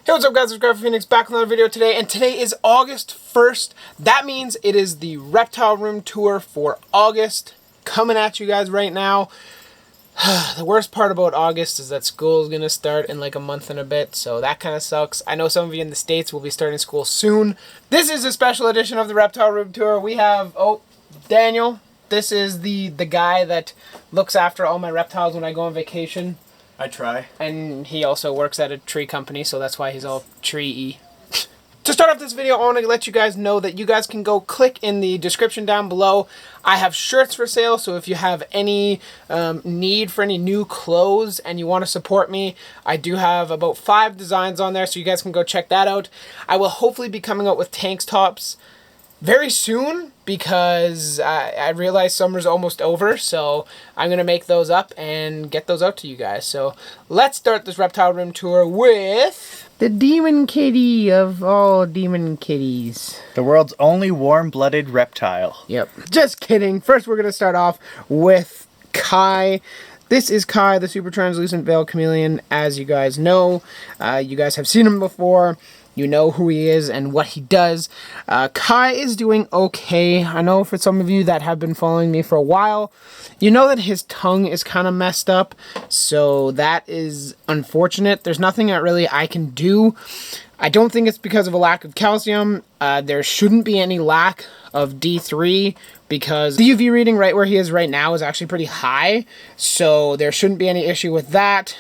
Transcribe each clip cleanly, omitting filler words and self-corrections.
Hey, what's up guys, it's Graphic Phoenix back with another video today, and today is August 1st. That means it is the Reptile Room tour for August coming at you guys right now. The worst part about August is that school is going to start in like a month and a bit, so that kind of sucks. I know some of you in the States will be starting school soon. This is a special edition of the Reptile Room tour. We have, Daniel. This is the guy that looks after all my reptiles when I go on vacation. I try. And he also works at a tree company, so that's why he's all tree-y. To start off this video, I want to let you guys know that you guys can go click in the description down below. I have shirts for sale, so if you have any need for any new clothes and you want to support me, I do have about 5 designs on there, so you guys can go check that out. I will hopefully be coming out with tank tops very soon because I realize summer's almost over, so I'm going to make those up and get those out to you guys. So let's start this Reptile Room tour with the demon kitty of all demon kitties. The world's only warm-blooded reptile. Yep. Just kidding. First we're going to start off with Kai. This is Kai, the super translucent veiled chameleon. As you guys know, you guys have seen him before. You know who he is and what he does. Kai is doing okay. I know for some of you that have been following me for a while, you know that his tongue is kind of messed up. So that is unfortunate. There's nothing that really I can do. I don't think it's because of a lack of calcium. There shouldn't be any lack of D3 because the UV reading right where he is right now is actually pretty high. So there shouldn't be any issue with that.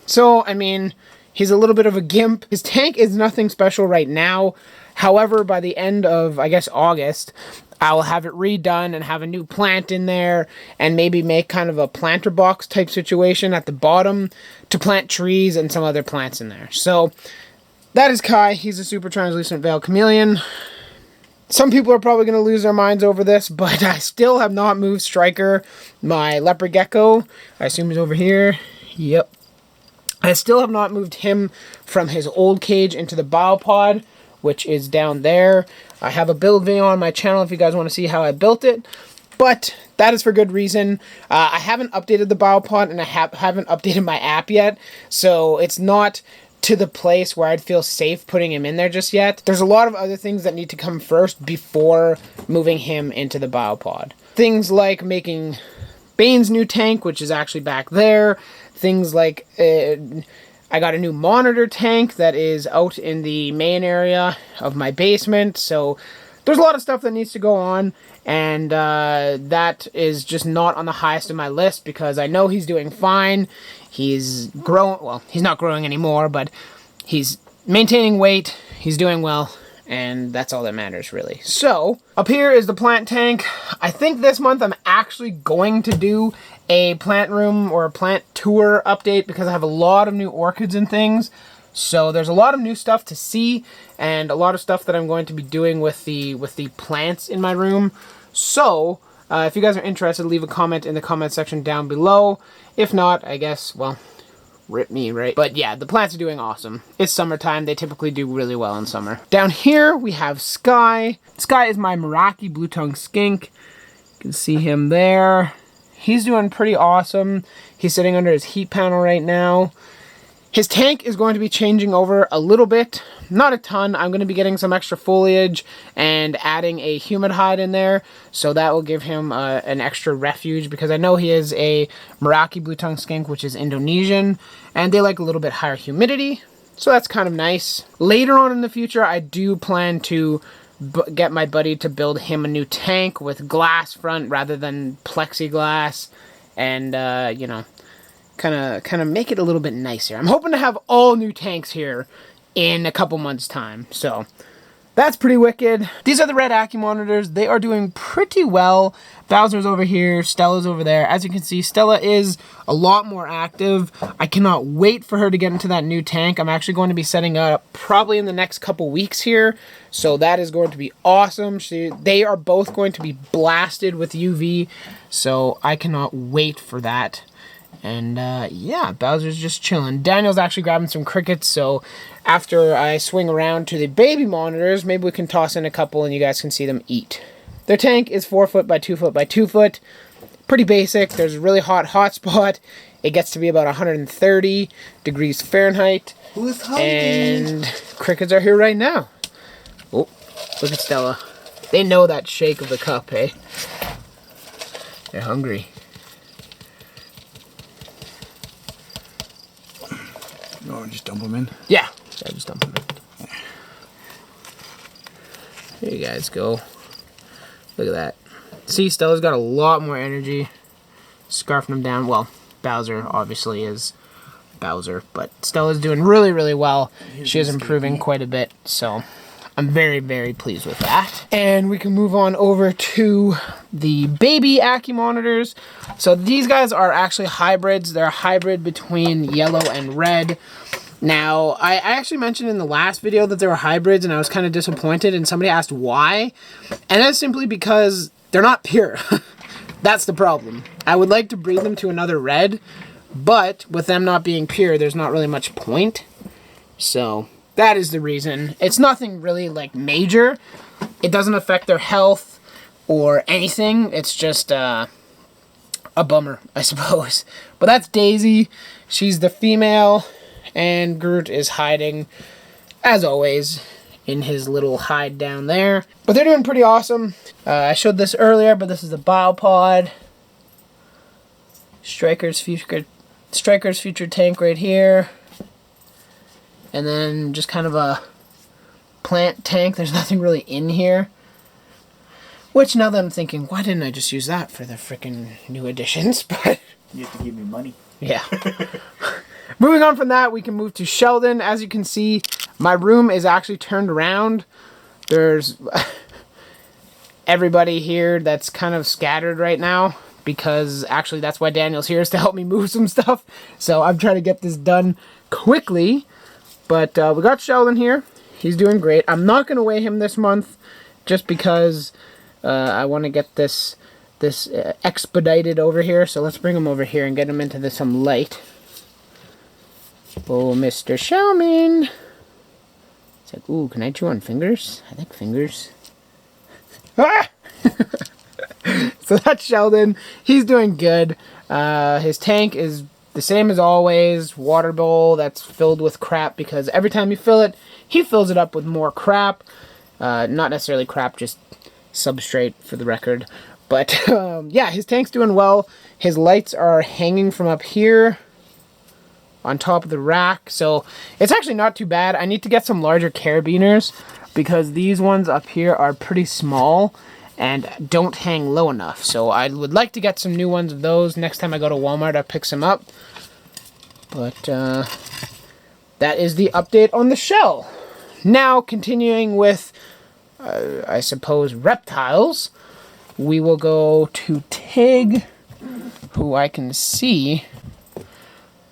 So, I mean, he's a little bit of a gimp. His tank is nothing special right now. However, by the end of, I guess, August, I will have it redone and have a new plant in there and maybe make kind of a planter box type situation at the bottom to plant trees and some other plants in there. So that is Kai. He's a super translucent veiled chameleon. Some people are probably going to lose their minds over this, but I still have not moved Striker, my Leopard Gecko. I assume he's over here. Yep. I still have not moved him from his old cage into the biopod, which is down there. I have a build video on my channel if you guys want to see how I built it, but that is for good reason. I haven't updated the biopod and I haven't updated my app yet, so it's not to the place where I'd feel safe putting him in there just yet. There's a lot of other things that need to come first before moving him into the biopod. Things like making Bane's new tank, which is actually back there. Things like I got a new monitor tank that is out in the main area of my basement. So there's a lot of stuff that needs to go on, and that is just not on the highest of my list because I know he's doing fine. He's growing, well, he's not growing anymore, but he's maintaining weight, he's doing well, and that's all that matters really. So up here is the plant tank. I think this month I'm actually going to do a plant room or a plant tour update because I have a lot of new orchids and things. So there's a lot of new stuff to see and a lot of stuff that I'm going to be doing with the plants in my room. So if you guys are interested, leave a comment in the comment section down below. If not, I guess, well, rip me, right? But yeah, the plants are doing awesome. It's summertime. They typically do really well in summer. Down here, we have Sky. Sky is my Meraki blue-tongued skink. You can see him there. He's doing pretty awesome. He's sitting under his heat panel right now. His tank is going to be changing over a little bit. Not a ton. I'm going to be getting some extra foliage and adding a humid hide in there. So that will give him an extra refuge because I know he is a Meraki blue-tongued skink, which is Indonesian. And they like a little bit higher humidity. So that's kind of nice. Later on in the future, I do plan to get my buddy to build him a new tank with glass front rather than plexiglass. And, you know, kind of make it a little bit nicer. I'm hoping to have all new tanks here in a couple months' time. So that's pretty wicked. These are the red Accu monitors. They are doing pretty well. Bowser's over here, Stella's over there. As you can see, Stella is a lot more active. I cannot wait for her to get into that new tank. I'm actually going to be setting up probably in the next couple weeks here. So that is going to be awesome. They are both going to be blasted with UV. So I cannot wait for that. And yeah, Bowser's just chilling. Daniel's actually grabbing some crickets, so after I swing around to the baby monitors, maybe we can toss in a couple and you guys can see them eat. Their tank is 4 foot by 2 foot by 2 foot. Pretty basic. There's a really hot spot. It gets to be about 130 degrees Fahrenheit. Who's hiding? And crickets are here right now. Oh, look at Stella. They know that shake of the cup, hey? They're hungry. Oh, just dump them in? Yeah, just dump them in. There you guys go. Look at that. See, Stella's got a lot more energy. Scarfing them down. Well, Bowser obviously is Bowser, but Stella's doing really, really well. She is improving quite a bit, so I'm very, very pleased with that. And we can move on over to the baby Ackie monitors. So these guys are actually hybrids. They're a hybrid between yellow and red. Now, I actually mentioned in the last video that they were hybrids, and I was kind of disappointed, and somebody asked why. And that's simply because they're not pure. That's the problem. I would like to breed them to another red, but with them not being pure, there's not really much point. So that is the reason. It's nothing really like major. It doesn't affect their health or anything. It's just a bummer, I suppose. But that's Daisy. She's the female, and Groot is hiding, as always, in his little hide down there. But they're doing pretty awesome. I showed this earlier, but this is the biopod. Striker's future tank right here. And then just kind of a plant tank. There's nothing really in here. Which, now that I'm thinking, why didn't I just use that for the freaking new additions? But You have to give me money. yeah. Moving on from that, we can move to Sheldon. As you can see, my room is actually turned around. There's everybody here that's kind of scattered right now, because actually that's why Daniel's here, is to help me move some stuff. So I'm trying to get this done quickly. But we got Sheldon here. He's doing great. I'm not going to weigh him this month just because I want to get this expedited over here. So let's bring him over here and get him into some light. Oh, Mr. Shellman. It's like, ooh, can I chew on fingers? I like fingers. Ah! So that's Sheldon. He's doing good. His tank is the same as always. Water bowl that's filled with crap, because every time you fill it, he fills it up with more crap. Not necessarily crap, just substrate for the record. But yeah, his tank's doing well. His lights are hanging from up here on top of the rack, so it's actually not too bad. I need to get some larger carabiners, because these ones up here are pretty small and don't hang low enough. So I would like to get some new ones of those. Next time I go to Walmart, I'll pick some up. But that is the update on the shell. Now, continuing with, I suppose, reptiles, we will go to Tig, who I can see,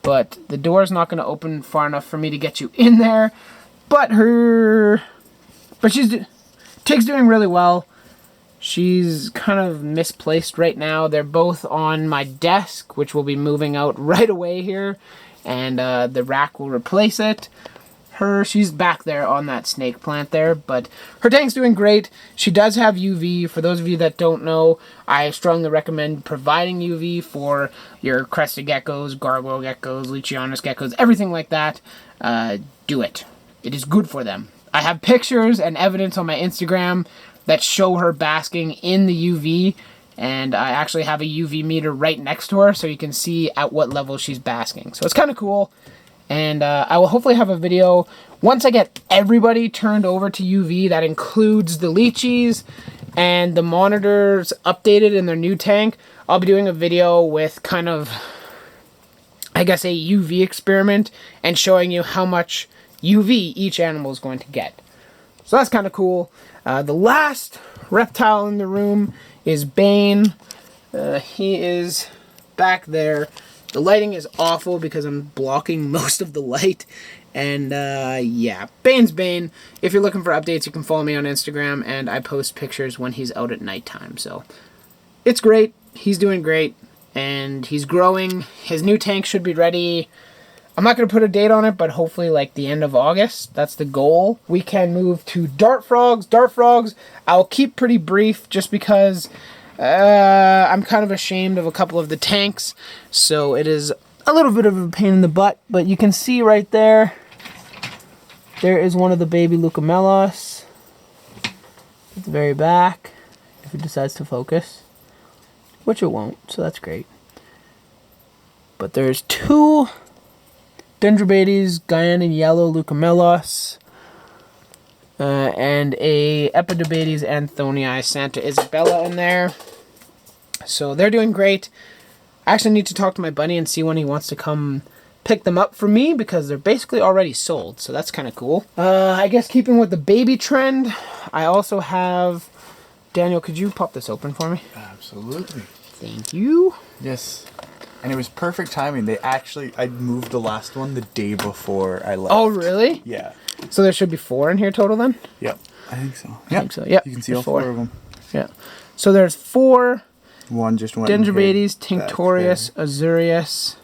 but the door is not going to open far enough for me to get you in there. But Tig's doing really well. She's kind of misplaced right now. They're both on my desk, which will be moving out right away here, and the rack will replace it. She's back there on that snake plant there, but her tank's doing great. She does have UV. For those of you that don't know, I strongly recommend providing UV for your crested geckos, gargoyle geckos, Lucianus geckos, everything like that. Do it. It is good for them. I have pictures and evidence on my Instagram that show her basking in the UV, and I actually have a UV meter right next to her so you can see at what level she's basking. So it's kind of cool. And I will hopefully have a video once I get everybody turned over to UV. That includes the lychees and the monitors updated in their new tank. I'll be doing a video with kind of, I guess, a UV experiment and showing you how much UV each animal is going to get. So that's kind of cool. The last reptile in the room is Bane. He is back there. The lighting is awful because I'm blocking most of the light. And yeah, Bane's Bane. If you're looking for updates, you can follow me on Instagram, and I post pictures when he's out at nighttime. So it's great. He's doing great, and he's growing. His new tank should be ready. I'm not going to put a date on it, but hopefully like the end of August. That's the goal. We can move to dart frogs. Dart frogs, I'll keep pretty brief just because I'm kind of ashamed of a couple of the tanks. So it is a little bit of a pain in the butt, but you can see right there, there is one of the baby Leucomelos at the very back, if it decides to focus, which it won't, so that's great. But there's 2 Dendrobates, Guianan yellow Leucomelos, and a Epidobates Anthonii Santa Isabella in there. So they're doing great. I actually need to talk to my buddy and see when he wants to come pick them up for me, because they're basically already sold, so that's kind of cool. I guess keeping with the baby trend, I also have... Daniel, could you pop this open for me? Absolutely. Thank you. Yes. And it was perfect timing. I moved the last one the day before I left. Oh, really? Yeah. So there should be 4 in here total then? Yep. I think so. I think so, yep. You can see all 4 of them. Yeah. So there's 4 One just went Dendrobates, Tinctorius, Azurius.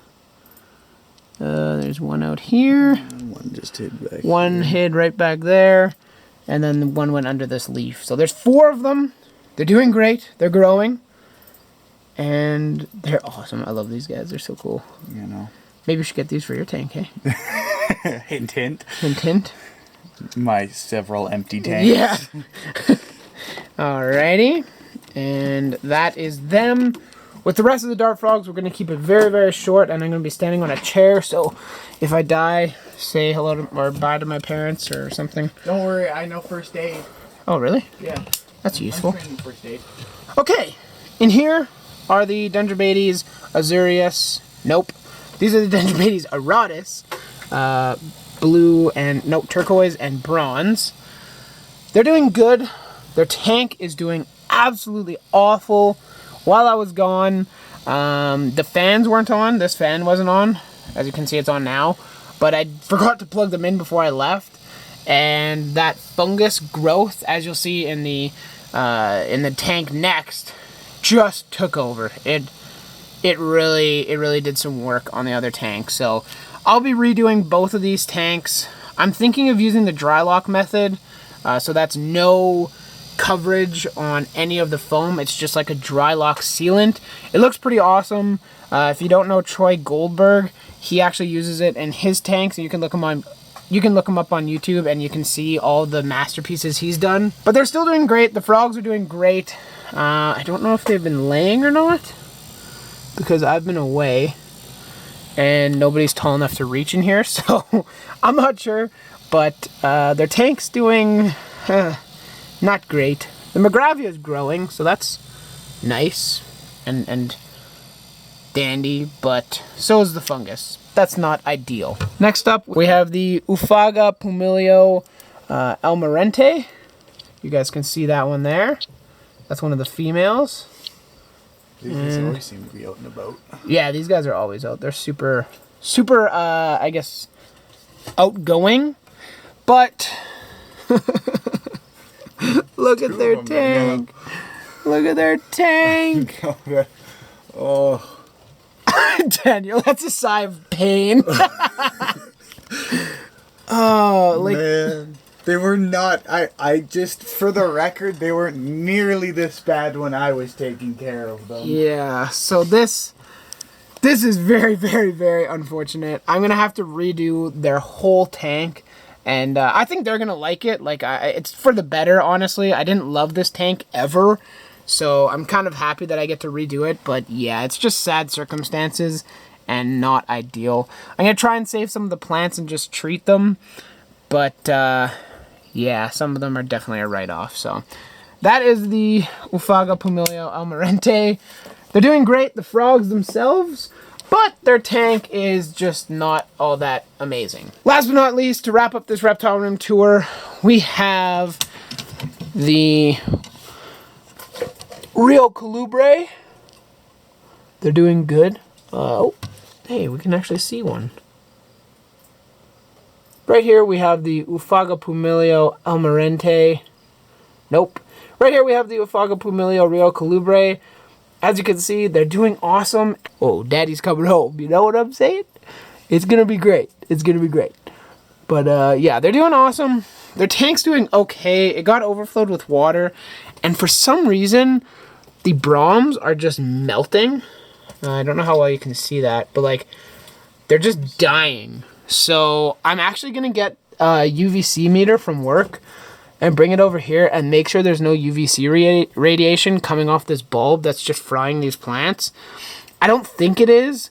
There's one out here. One just hid back. One hid right back there. And then one went under this leaf. So there's 4 of them. They're doing great. They're growing. And they're awesome. I love these guys. They're so cool. You know. Maybe you should get these for your tank, hey? Hint, hint. Hint, hint. My several empty tanks. Yeah. Alrighty. And that is them. With the rest of the dart frogs, we're going to keep it very, very short. And I'm going to be standing on a chair. So if I die, say hello to, or bye to my parents or something. Don't worry. I know first aid. Oh, really? Yeah. That's useful. I'm training first aid. Okay. In here are the Dendrobates Azurius. Nope. These are the Dendrobates Aratus. Blue and, no, turquoise and bronze. They're doing good. Their tank is doing absolutely awful. While I was gone, the fans weren't on. This fan wasn't on. As you can see, it's on now. But I forgot to plug them in before I left. And that fungus growth, as you'll see in the tank next, just took over. It really did some work on the other tank. So I'll be redoing both of these tanks. I'm thinking of using the dry lock method. So that's no coverage on any of the foam. It's just like a dry lock sealant. It looks pretty awesome. If you don't know Troy Goldberg, he actually uses it in his tanks. And you can look him on. You can look him up on YouTube and you can see all the masterpieces he's done. But they're still doing great. The frogs are doing great. I don't know if they've been laying or not, because I've been away and nobody's tall enough to reach in here, so I'm not sure. But their tank's doing not great. The Magravia is growing, so that's nice and dandy, but so is the fungus. That's not ideal. Next up, we have the Ufaga Pumilio Almirante. You guys can see that one there. That's one of the females. These guys always seem to be out and about. Yeah, these guys are always out. They're super, I guess, outgoing. But look at their tank. Look at their tank. Oh. Daniel, that's a sigh of pain. Oh, like... Man. They were not, I just, for the record, they weren't nearly this bad when I was taking care of them. Yeah, so this is very, very, very unfortunate. I'm going to have to redo their whole tank, and I think they're going to like it. Like, it's for the better, honestly. I didn't love this tank ever, so I'm kind of happy that I get to redo it, but yeah, it's just sad circumstances and not ideal. I'm going to try and save some of the plants and just treat them, but... yeah, some of them are definitely a write-off. So that is the Ufaga Pumilio Almirante. They're doing great, the frogs themselves, but their tank is just not all that amazing. Last but not least, to wrap up this Reptile Room tour, we have the Rio Colubre. They're doing good. Oh, hey, we can actually see one. Right here we have the Ufaga Pumilio Almirante. Nope. Right here we have the Ufaga Pumilio Rio Colubre. As you can see, they're doing awesome. Oh, daddy's coming home. You know what I'm saying? It's going to be great. It's going to be great. But yeah, they're doing awesome. Their tank's doing okay. It got overflowed with water. And for some reason, the Brahms are just melting. I don't know how well you can see that. But like, they're just dying. So I'm actually going to get a UVC meter from work and bring it over here and make sure there's no UVC radiation coming off this bulb that's just frying these plants. I don't think it is,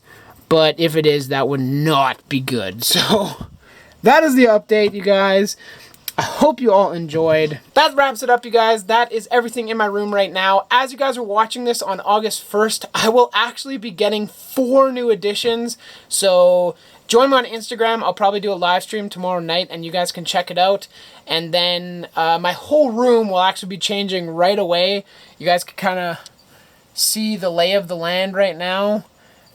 but if it is, that would not be good. So that is the update, you guys. I hope you all enjoyed. That wraps it up, you guys. That is everything in my room right now. As you guys are watching this on August 1st, I will actually be getting 4 new additions. So join me on Instagram. I'll probably do a live stream tomorrow night and you guys can check it out. And then my whole room will actually be changing right away. You guys can kind of see the lay of the land right now.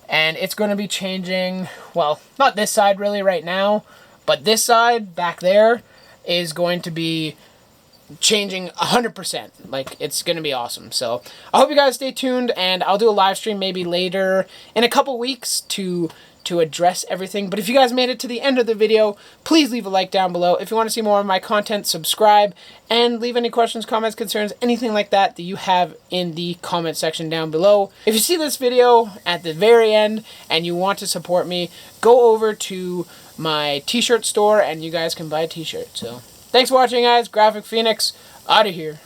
And it's going to be changing, well, not this side really right now, but this side back there is going to be changing 100%. Like, it's going to be awesome. So I hope you guys stay tuned, and I'll do a live stream maybe later in a couple weeks to address everything. But if you guys made it to the end of the video, please leave a like down below. If you want to see more of my content, subscribe, and leave any questions, comments, concerns, anything like that you have in the comment section down below. If you see this video at the very end and you want to support me, go over to my t-shirt store and you guys can buy a t-shirt. So thanks for watching, guys. Graphic Phoenix out of here.